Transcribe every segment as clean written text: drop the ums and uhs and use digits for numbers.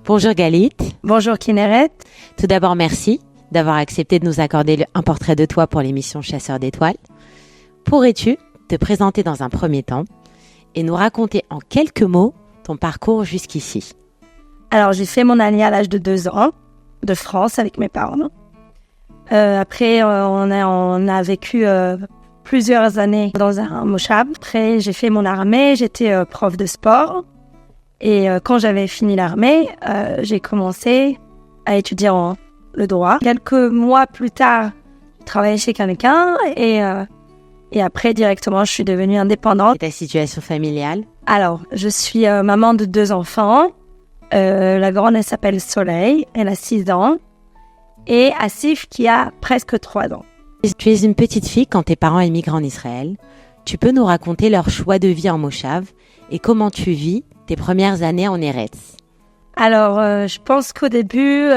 Bonjour Galit. Bonjour Kinneret. Tout d'abord, merci d'avoir accepté de nous accorder un portrait de toi pour l'émission Chasseur d'étoiles. Pourrais-tu te présenter dans un premier temps et nous raconter en quelques mots ton parcours jusqu'ici? Alors, j'ai fait mon année à l'âge de 2 ans de France avec mes parents. Après, on a vécu plusieurs années dans un moshab. Après, j'ai fait mon armée, j'étais prof de sport. Et quand j'avais fini l'armée, j'ai commencé à étudier le droit. Quelques mois plus tard, je travaillais chez quelqu'un et après, directement, je suis devenue indépendante. Et ta situation familiale? Alors, je suis maman de 2 enfants. La grande, elle s'appelle Soleil, elle a 6 ans. Et Asif, qui a presque 3 ans. Tu es une petite fille quand tes parents émigrent en Israël. Tu peux nous raconter leur choix de vie en Moshav et comment tu vis tes premières années en Eretz? Alors, je pense qu'au début,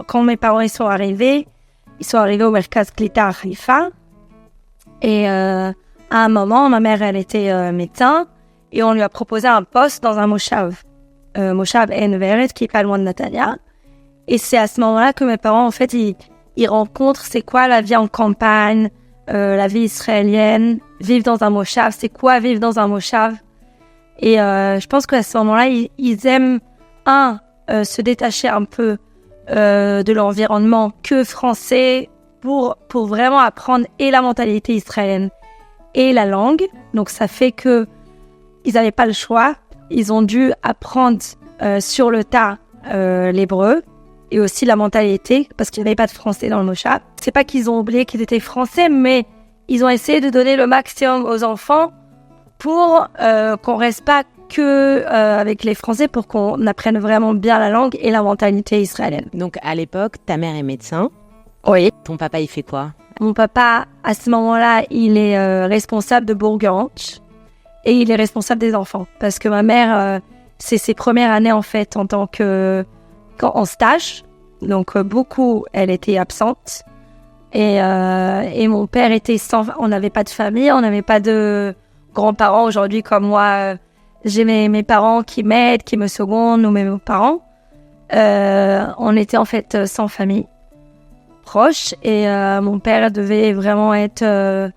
quand mes parents ils sont arrivés au Merkaz Klita à Haifa. Et à un moment, ma mère, elle était médecin et on lui a proposé un poste dans un Moshav. Moshav En Veret, qui est pas loin de Natania. Et c'est à ce moment-là que mes parents, en fait, ils rencontrent c'est quoi la vie en campagne, la vie israélienne, vivre dans un Moshav, c'est quoi vivre dans un Moshav. Et je pense qu'à ce moment-là, ils aiment, se détacher un peu de l'environnement que français pour vraiment apprendre et la mentalité israélienne et la langue. Donc, ça fait que ils n'avaient pas le choix. Ils ont dû apprendre sur le tas l'hébreu et aussi la mentalité parce qu'il n'y avait pas de français dans le Moshav. C'est pas qu'ils ont oublié qu'ils étaient français, mais ils ont essayé de donner le maximum aux enfants pour qu'on reste pas que avec les Français, pour qu'on apprenne vraiment bien la langue et la mentalité israélienne. Donc à l'époque, ta mère est médecin. Oui. Ton papa, il fait quoi? Mon papa, à ce moment-là, il est responsable de Bourg-Ranch et il est responsable des enfants. Parce que ma mère, c'est ses premières années en fait en stage. Donc beaucoup, elle était absente. Et mon père était on n'avait pas de famille, on n'avait pas de grands-parents aujourd'hui comme moi. J'ai mes parents qui m'aident, qui me secondent, ou mes parents. On était en fait sans famille proche et mon père devait vraiment être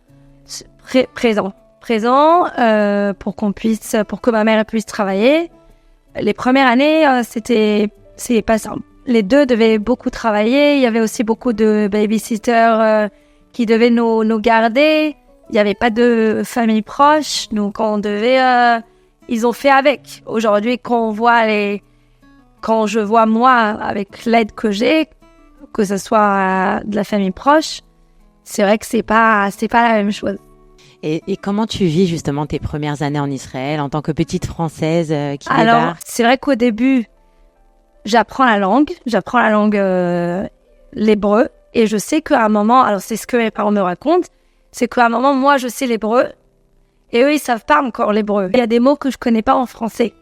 présent pour que ma mère puisse travailler. Les premières années, c'est pas simple. Les deux devaient beaucoup travailler. Il y avait aussi beaucoup de babysitters qui devaient nous garder. Il n'y avait pas de famille proche, donc ils ont fait avec. Aujourd'hui, quand je vois moi, avec l'aide que j'ai, que ce soit de la famille proche, c'est vrai que c'est pas la même chose. Et comment tu vis justement tes premières années en Israël en tant que petite Française qui débarque? Alors, c'est vrai qu'au début, j'apprends la langue l'hébreu, et je sais qu'à un moment, alors c'est ce que mes parents me racontent, c'est qu'à un moment, moi, je sais l'hébreu, et eux, ils savent pas encore l'hébreu. Il y a des mots que je connais pas en français,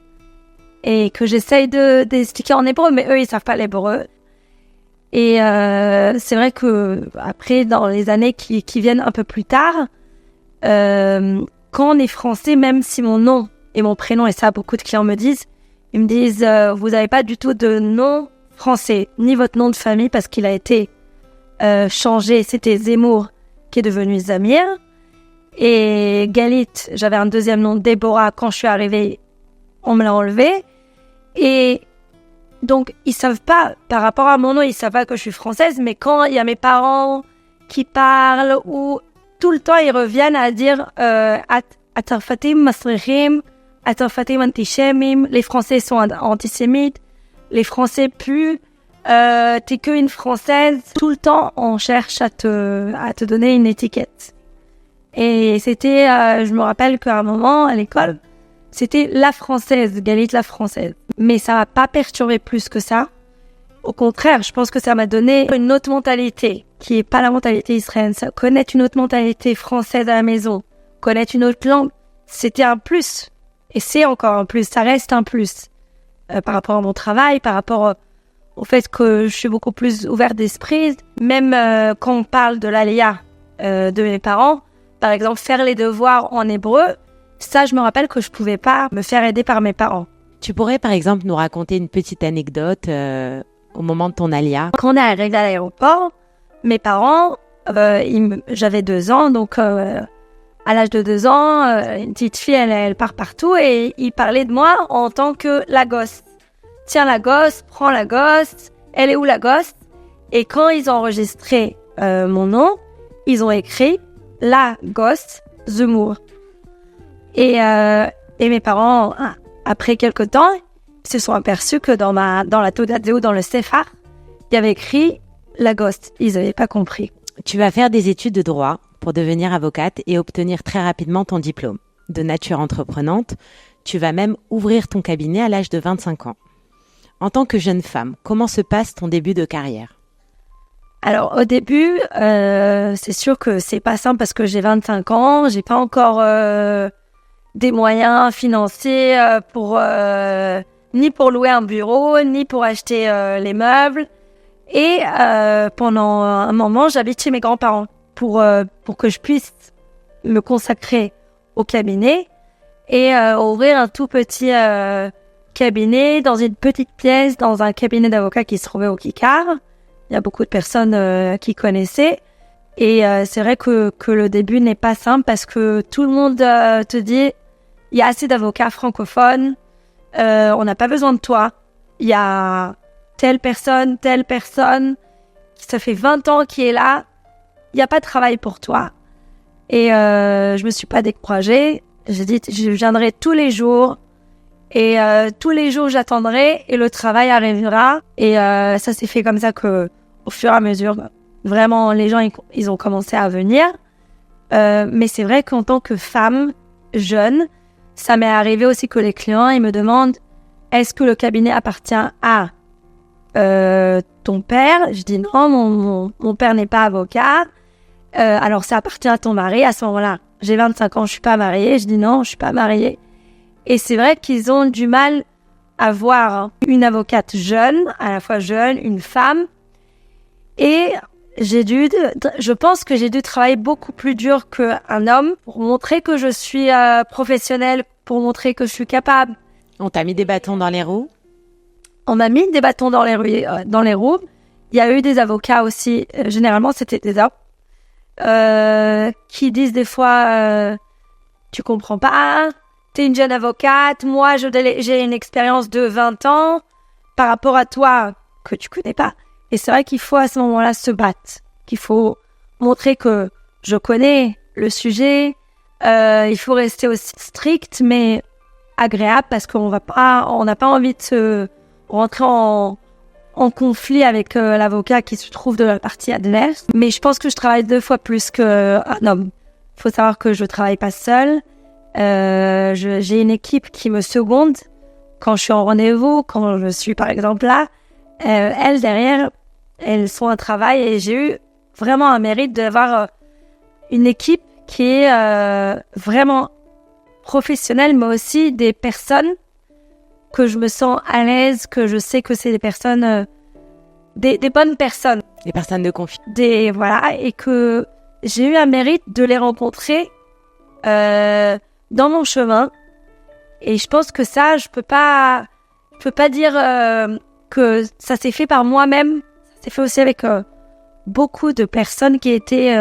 et que j'essaye d'expliquer en hébreu, mais eux, ils savent pas l'hébreu. Et c'est vrai que après, dans les années qui viennent un peu plus tard, quand on est français, même si mon nom et mon prénom, et ça, beaucoup de clients me disent, ils me disent, vous n'avez pas du tout de nom français, ni votre nom de famille, parce qu'il a été changé. C'était Zemmour qui est devenu Zamir. Et Galit, j'avais un deuxième nom, Déborah. Quand je suis arrivée, on me l'a enlevé. Et donc, ils savent pas, par rapport à mon nom, ils savent pas que je suis française, mais quand il y a mes parents qui parlent, ou tout le temps, ils reviennent à dire Atarfatim Masrichim, Atarfatim Antisémim, les Français sont antisémites, les Français puent, t'es qu'une Française. Tout le temps, on cherche à te donner une étiquette. Et c'était, je me rappelle qu'à un moment, à l'école, c'était la Française, Galit la Française. Mais ça m'a pas perturbé plus que ça. Au contraire, je pense que ça m'a donné une autre mentalité, qui est pas la mentalité israélienne. Ça, connaître une autre mentalité française à la maison, connaître une autre langue, c'était un plus. Et c'est encore un plus, ça reste un plus. Par rapport à mon travail, par rapport au fait que je suis beaucoup plus ouverte d'esprit. Même quand on parle de l'aléa de mes parents, par exemple, faire les devoirs en hébreu, ça, je me rappelle que je pouvais pas me faire aider par mes parents. Tu pourrais, par exemple, nous raconter une petite anecdote au moment de ton alia? Quand on est arrivé à l'aéroport, mes parents, j'avais 2 ans, donc à l'âge de 2 ans, une petite fille, elle part partout et ils parlaient de moi en tant que la gosse. Tiens la gosse, prends la gosse, elle est où la gosse? Et quand ils ont enregistré mon nom, ils ont écrit la gosse Zemmour. Et mes parents, après quelques temps, se sont aperçus que dans la Taudat Zéou, dans le Sephar, il y avait écrit la gosse. Ils n'avaient pas compris. Tu vas faire des études de droit pour devenir avocate et obtenir très rapidement ton diplôme. De nature entreprenante, tu vas même ouvrir ton cabinet à l'âge de 25 ans. En tant que jeune femme, comment se passe ton début de carrière? Alors au début, c'est sûr que c'est pas simple parce que j'ai 25 ans, j'ai pas encore des moyens financiers ni pour louer un bureau, ni pour acheter les meubles. Et pendant un moment, j'habite chez mes grands-parents pour que je puisse me consacrer au cabinet et ouvrir un tout petit cabinet dans une petite pièce, dans un cabinet d'avocats qui se trouvait au Kikar. Il y a beaucoup de personnes qui connaissaient. Et c'est vrai que le début n'est pas simple parce que tout le monde te dit il y a assez d'avocats francophones, on n'a pas besoin de toi. Il y a telle personne, ça fait 20 ans qui est là, il n'y a pas de travail pour toi. Et je me suis pas découragée, j'ai dit je viendrai tous les jours et tous les jours j'attendrai et le travail arrivera. Et ça s'est fait comme ça que au fur et à mesure, vraiment les gens ils ont commencé à venir. Mais c'est vrai qu'en tant que femme jeune, ça m'est arrivé aussi que les clients ils me demandent est-ce que le cabinet appartient à ton père? Je dis non, mon père n'est pas avocat. Alors ça appartient à ton mari. À ce moment-là, j'ai 25 ans, je suis pas mariée. Je dis non, je suis pas mariée. Et c'est vrai qu'ils ont du mal à voir une avocate jeune, à la fois jeune, une femme. Et je pense que j'ai dû travailler beaucoup plus dur qu'un homme pour montrer que je suis professionnelle, pour montrer que je suis capable. On t'a mis des bâtons dans les roues? On m'a mis des bâtons dans les roues. Il y a eu des avocats aussi, généralement c'était des hommes, qui disent des fois tu comprends pas, t'es une jeune avocate, moi j'ai une expérience de 20 ans par rapport à toi que tu connais pas. Et c'est vrai qu'il faut à ce moment-là se battre, qu'il faut montrer que je connais le sujet, il faut rester aussi strict mais agréable parce qu'on n'a pas envie de se rentrer en conflit avec l'avocat qui se trouve de la partie adverse. Mais je pense que je travaille 2 fois plus qu'un homme. Il faut savoir que je travaille pas seule. J'ai une équipe qui me seconde quand je suis en rendez-vous, quand je suis par exemple là. Elles derrière, elles font un travail et j'ai eu vraiment un mérite d'avoir une équipe qui est vraiment professionnelle, mais aussi des personnes que je me sens à l'aise, que je sais que c'est des personnes, des bonnes personnes. Des personnes de confiance. Voilà, et que j'ai eu un mérite de les rencontrer dans mon chemin. Et je pense que ça, je peux pas dire que ça s'est fait par moi-même. Ça s'est fait aussi avec beaucoup de personnes qui étaient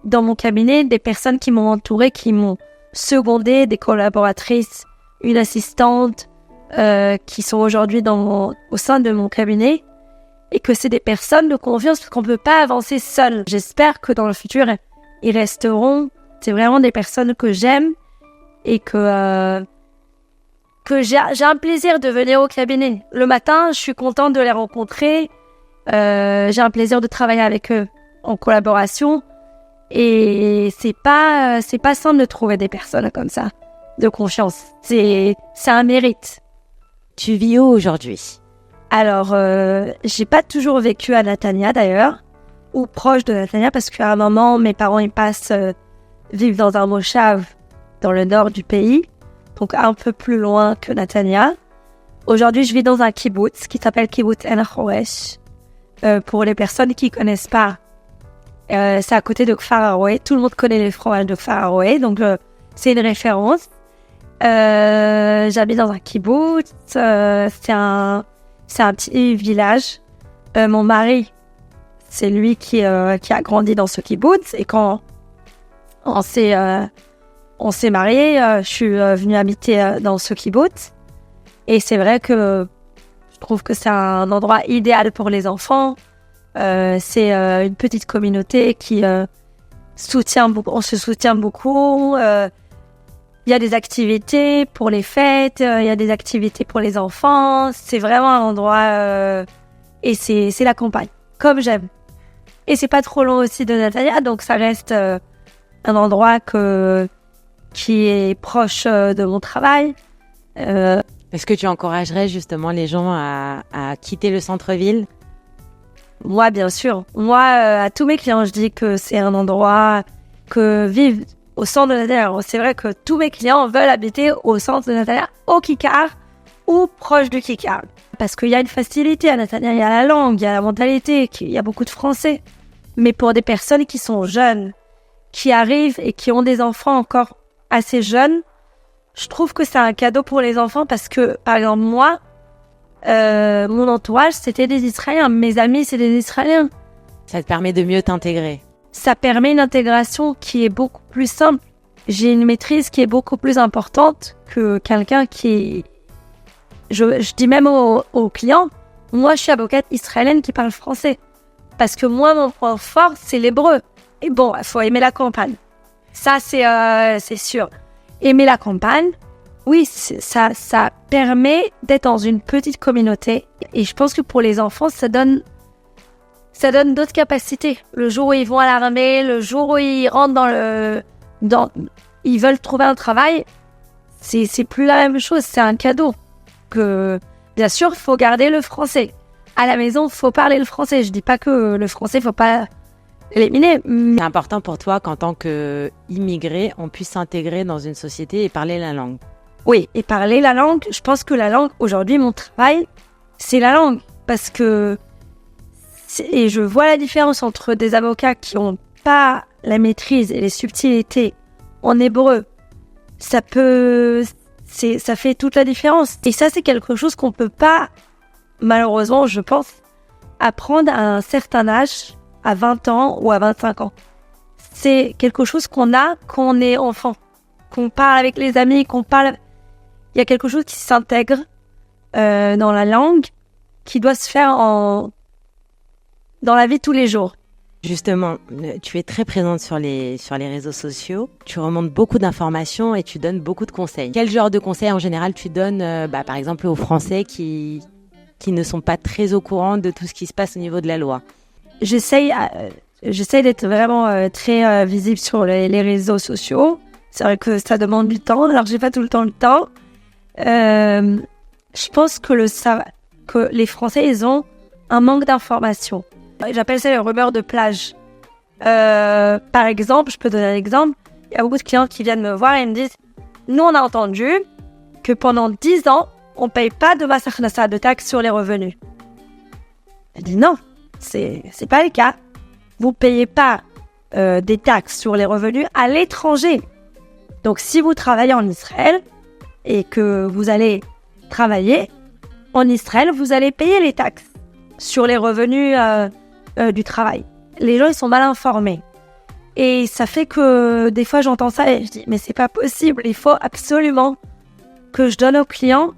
dans mon cabinet, des personnes qui m'ont entourée, qui m'ont secondée, des collaboratrices, une assistante, qui sont aujourd'hui au sein de mon cabinet, et que c'est des personnes de confiance parce qu'on ne peut pas avancer seul. J'espère que dans le futur, ils resteront. C'est vraiment des personnes que j'aime et que j'ai un plaisir de venir au cabinet. Le matin, je suis contente de les rencontrer. J'ai un plaisir de travailler avec eux en collaboration. Et c'est pas simple de trouver des personnes comme ça, de confiance. C'est un mérite. Tu vis où aujourd'hui? Alors, j'ai pas toujours vécu à Natania d'ailleurs, ou proche de Natania, parce qu'à un moment, mes parents ils passent vivre dans un moshav dans le nord du pays, donc un peu plus loin que Natania. Aujourd'hui, je vis dans un kibbutz qui s'appelle Kibbutz En Choresh. Pour les personnes qui connaissent pas, c'est à côté de Kfar Haroé. Tout le monde connaît les fromages de Kfar Haroé, donc c'est une référence. J'habite dans un kibbutz. C'est un petit village. Mon mari, c'est lui qui a grandi dans ce kibbutz. Et quand on s'est mariés, je suis venue habiter dans ce kibbutz. Et c'est vrai que je trouve que c'est un endroit idéal pour les enfants. C'est une petite communauté qui soutient beaucoup. On se soutient beaucoup. Il y a des activités pour les fêtes. Il y a des activités pour les enfants. C'est vraiment un endroit... et c'est la campagne, comme j'aime. Et c'est pas trop loin aussi de Nathalia, donc ça reste un endroit qui est proche de mon travail. Est-ce que tu encouragerais justement les gens à quitter le centre-ville? Moi, bien sûr. Moi, à tous mes clients, je dis que c'est un endroit que vivent au centre de Nathalia. C'est vrai que tous mes clients veulent habiter au centre de Nathalia, au Kikar ou proche du Kikar. Parce qu'il y a une facilité à Nathalia, il y a la langue, il y a la mentalité, il y a beaucoup de Français. Mais pour des personnes qui sont jeunes, qui arrivent et qui ont des enfants encore assez jeunes, je trouve que c'est un cadeau pour les enfants parce que, par exemple, moi, mon entourage, c'était des Israéliens. Mes amis, c'est des Israéliens. Ça te permet de mieux t'intégrer. Ça permet une intégration qui est beaucoup plus simple. J'ai une maîtrise qui est beaucoup plus importante que quelqu'un qui... Je dis même aux clients, moi, je suis avocate israélienne qui parle français. Parce que moi, mon point fort, c'est l'hébreu. Et bon, il faut aimer la campagne. Ça, c'est sûr. Aimer la campagne, oui, ça permet d'être dans une petite communauté. Et je pense que pour les enfants, ça donne d'autres capacités. Le jour où ils vont à l'armée, le jour où ils rentrent ils veulent trouver un travail, c'est plus la même chose. C'est un cadeau. Que, bien sûr, il faut garder le français. À la maison, il faut parler le français. Je dis pas que le français, il faut pas l'éliminer. C'est important pour toi qu'en tant qu'immigré, on puisse s'intégrer dans une société et parler la langue. Oui, et parler la langue, je pense que la langue, aujourd'hui, mon travail, c'est la langue. Parce que, et je vois la différence entre des avocats qui n'ont pas la maîtrise et les subtilités en hébreu. Ça fait toute la différence. Et ça, c'est quelque chose qu'on peut pas, malheureusement, je pense, apprendre à un certain âge, à 20 ans ou à 25 ans. C'est quelque chose qu'on a quand on est enfant. Qu'on parle avec les amis, il y a quelque chose qui s'intègre dans la langue qui doit se faire dans la vie de tous les jours. Justement, tu es très présente sur les réseaux sociaux. Tu remontes beaucoup d'informations et tu donnes beaucoup de conseils. Quel genre de conseils en général tu donnes, par exemple, aux Français qui ne sont pas très au courant de tout ce qui se passe au niveau de la loi? J'essaie d'être vraiment très visible sur les réseaux sociaux. C'est vrai que ça demande du temps, alors j'ai pas tout le temps. Je pense que les Français, ils ont un manque d'informations. J'appelle ça les rumeurs de plage. Par exemple, je peux donner un exemple. Il y a beaucoup de clients qui viennent me voir et me disent « Nous, on a entendu que pendant 10 ans, on ne paye pas de Mas Akhnasa, de taxes sur les revenus. » Je dis « Non, c'est pas le cas. Vous ne payez pas des taxes sur les revenus à l'étranger. Donc, si vous travaillez en Israël et que vous allez travailler en Israël, vous allez payer les taxes sur les revenus du travail. » Les gens, ils sont mal informés. Et ça fait que des fois, j'entends ça et je dis « Mais c'est pas possible. Il faut absolument que je donne aux clients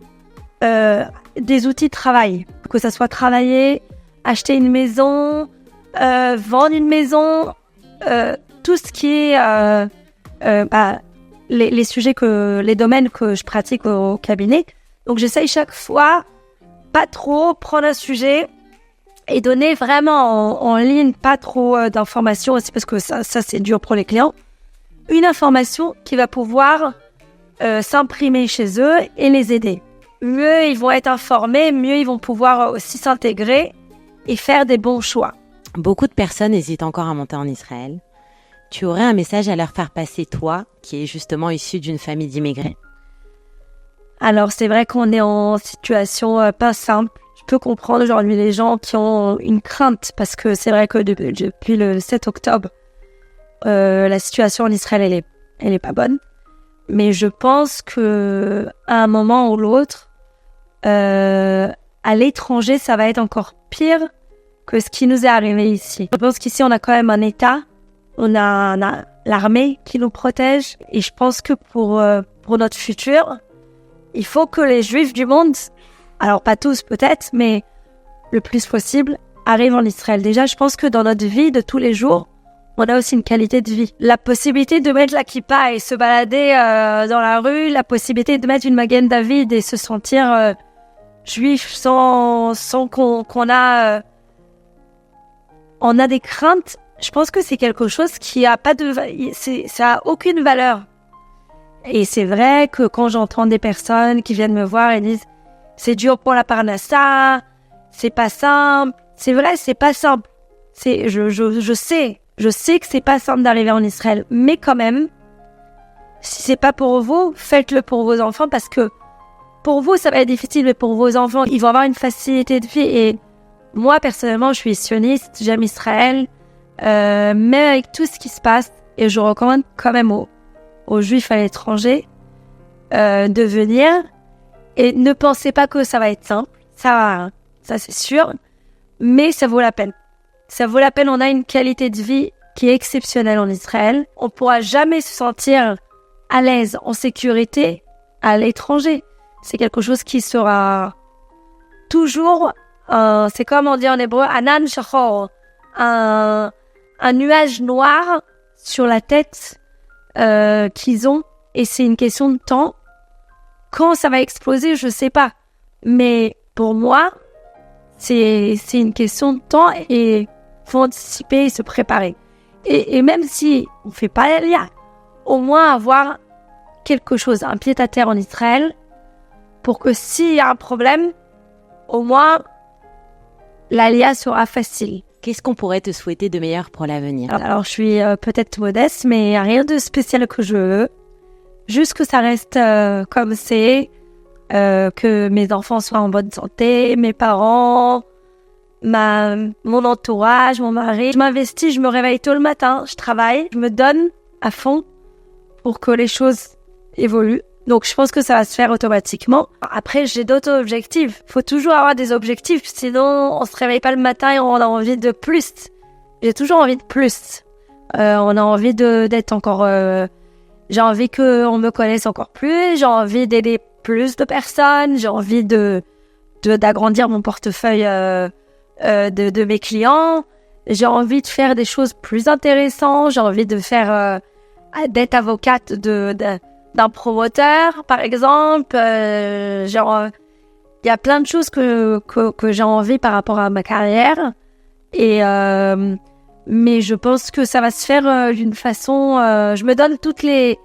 des outils de travail. Que ça soit travailler, acheter une maison, vendre une maison, tout ce qui est les sujets les domaines que je pratique au cabinet. Donc j'essaye chaque fois pas trop prendre un sujet et donner vraiment en ligne pas trop d'informations aussi parce que ça c'est dur pour les clients. Une information qui va pouvoir s'imprimer chez eux et les aider. Mieux ils vont être informés, mieux ils vont pouvoir aussi s'intégrer et faire des bons choix. Beaucoup de personnes hésitent encore à monter en Israël. Tu aurais un message à leur faire passer, toi, qui est justement issu d'une famille d'immigrés? Alors, c'est vrai qu'on est en situation pas simple. Je peux comprendre aujourd'hui les gens qui ont une crainte parce que c'est vrai que depuis le 7 octobre, la situation en Israël, elle est pas bonne. Mais je pense que à un moment ou l'autre, à l'étranger, ça va être encore pire que ce qui nous est arrivé ici. Je pense qu'ici, on a quand même un État, on a l'armée qui nous protège. Et je pense que pour notre futur, il faut que les Juifs du monde, alors pas tous peut-être, mais le plus possible, arrivent en Israël. Déjà, je pense que dans notre vie de tous les jours, on a aussi une qualité de vie. La possibilité de mettre la kippa et se balader dans la rue, la possibilité de mettre une Magen David et se sentir juif sans qu'on a... on a des craintes. Je pense que c'est quelque chose qui a pas de... ça a aucune valeur. Et c'est vrai que quand j'entends des personnes qui viennent me voir et disent « C'est dur pour la parnassa, c'est pas simple ». C'est vrai, c'est pas simple. Je sais que c'est pas simple d'arriver en Israël. Mais quand même, si c'est pas pour vous, faites-le pour vos enfants parce que pour vous, ça va être difficile, mais pour vos enfants, ils vont avoir une facilité de vie. Et moi, personnellement, je suis sioniste, j'aime Israël, même avec tout ce qui se passe, et je recommande quand même aux Juifs à l'étranger de venir. Et ne pensez pas que ça va être simple, ça c'est sûr, mais ça vaut la peine. Ça vaut la peine, on a une qualité de vie qui est exceptionnelle en Israël. On ne pourra jamais se sentir à l'aise, en sécurité à l'étranger. C'est quelque chose qui sera toujours, c'est comme on dit en hébreu, anan shachor, un nuage noir sur la tête qu'ils ont. Et c'est une question de temps. Quand ça va exploser, je sais pas. Mais pour moi, c'est une question de temps et faut anticiper et se préparer. Et même si on fait pas l'Aliyah, au moins avoir quelque chose, un pied-à-terre en Israël, pour que s'il y a un problème, au moins l'Aliyah sera facile. Qu'est-ce qu'on pourrait te souhaiter de meilleur pour l'avenir? Alors je suis peut-être modeste, mais rien de spécial que je veux. Juste que ça reste comme c'est, que mes enfants soient en bonne santé, mes parents, mon entourage, mon mari. Je m'investis, je me réveille tôt le matin, je travaille, je me donne à fond pour que les choses évoluent. Donc je pense que ça va se faire automatiquement. Après, j'ai d'autres objectifs. Faut toujours avoir des objectifs, sinon on se réveille pas le matin et on a envie de plus. J'ai toujours envie de plus. On a envie d'être encore... j'ai envie qu'on me connaisse encore plus, j'ai envie d'aider plus de personnes, j'ai envie d'agrandir mon portefeuille de mes clients, j'ai envie de faire des choses plus intéressantes, j'ai envie de faire d'être avocate d'un promoteur, par exemple. Il y a plein de choses que j'ai envie par rapport à ma carrière. Et mais je pense que ça va se faire d'une façon... je me donne toutes les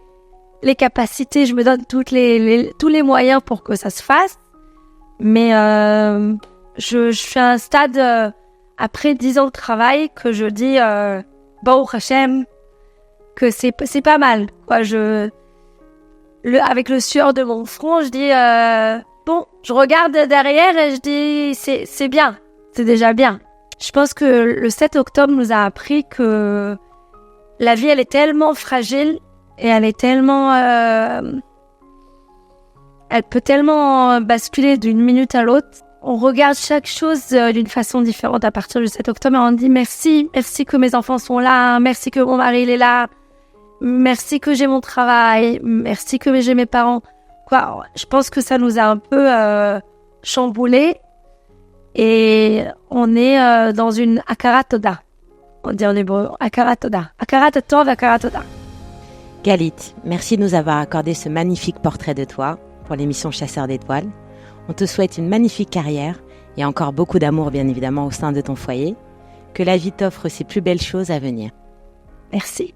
capacités, je me donne tous les moyens pour que ça se fasse. Mais je suis à un stade, après 10 ans de travail, que je dis, Baruch Hashem, que c'est pas mal. Quoi, avec le sueur de mon front, je dis, bon, je regarde derrière et je dis, c'est bien, c'est déjà bien. Je pense que le 7 octobre nous a appris que la vie, elle est tellement fragile et elle est tellement... elle peut tellement basculer d'une minute à l'autre. On regarde chaque chose d'une façon différente à partir du 7 octobre et on dit merci que mes enfants sont là, merci que mon mari il est là, merci que j'ai mon travail, merci que j'ai mes parents. Quoi, je pense que ça nous a un peu chamboulés. Et on est dans une Akara Toda. On dit en hébreu Akara Toda. Akara Tov, Akara Toda. Galit, merci de nous avoir accordé ce magnifique portrait de toi pour l'émission Chasseurs d'étoiles. On te souhaite une magnifique carrière et encore beaucoup d'amour, bien évidemment, au sein de ton foyer. Que la vie t'offre ses plus belles choses à venir. Merci.